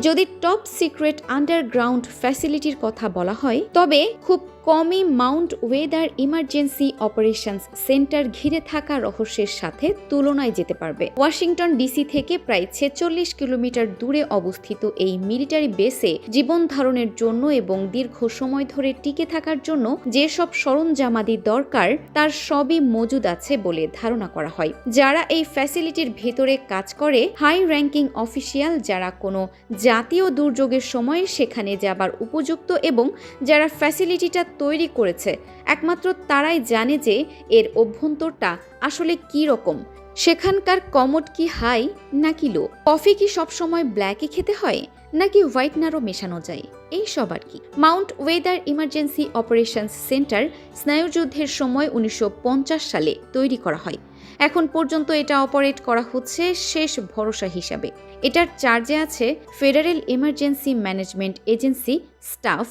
যদি top secret underground ফ্যাসিলিটির কথা বলা হয় তবে খুব কমই Mount Weather Emergency Operations centre ঘিরে থাকা রহস্যের সাথে তুলনায় যেতে পারবে। ওয়াশিংটন ডিসি থেকে প্রায় 46 কিলোমিটার দূরে অবস্থিত এই মিলিটারি বেসে জীবন ধারণের জন্য এবং দীর্ঘ সময় ধরে টিকে থাকার জন্য যেসব সরঞ্জামাদি দরকার তার সবই মজুদ আছে বলে ধারণা করা হয়। যারা এই ফ্যাসিলিটির ভেতরে কাজ করে হাই র্যাঙ্কিং অফিসিয়াল, যারা কোনো জাতীয় দুর্যোগের সময় সেখানে যাবার উপযুক্ত এবং যারা ফ্যাসিলিটিটা তৈরি করেছে একমাত্র তারাই জানে যে এর অভ্যন্তরটা আসলে কি রকম, সেখানকার কমোড কি হাই নাকি লো, কফি কি সবসময় ব্ল্যাকই খেতে হয় নাকি হোয়াইটনারও মেশানো যায়, এই সব আর কি। Mount Weather Emergency Operations Center স্নায়ুযুদ্ধের সময় 1950 সালে তৈরি করা হয়। এখন পর্যন্ত এটা অপারেট করা হচ্ছে শেষ ভরসা হিসাবে। এটার চার্জে আছে federal emergency management agency staff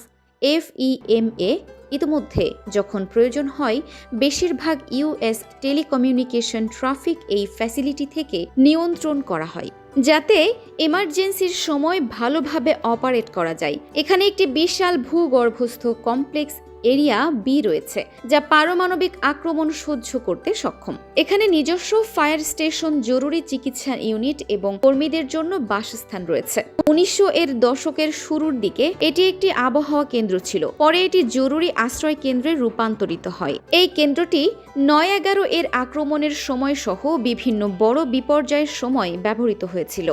FEMA। ইতিমধ্যে যখন প্রয়োজন হয় বেশিরভাগ US টেলিকমিউনিকেশন ট্রাফিক এই ফ্যাসিলিটি থেকে নিয়ন্ত্রণ করা হয় যাতে এমার্জেন্সির সময় ভালোভাবে অপারেট করা যায়। এখানে একটি বিশাল ভূগর্ভস্থ কমপ্লেক্স এরিয়া বি রয়েছে যা পারমাণবিক আক্রমণ সহ্য করতে সক্ষম। এখানে নিজস্ব ফায়ার স্টেশন, জরুরি চিকিৎসা ইউনিট এবং কর্মীদের জন্য বাসস্থান রয়েছে। 1900 দশকের শুরুর দিকে এটি একটি আবহাওয়া কেন্দ্র ছিল, পরে এটি জরুরি আশ্রয় কেন্দ্রে রূপান্তরিত হয়। এই কেন্দ্রটি 9/11 আক্রমণের সময় সহ বিভিন্ন বড় বিপর্যয়ের সময় ব্যবহৃত হয়েছিল।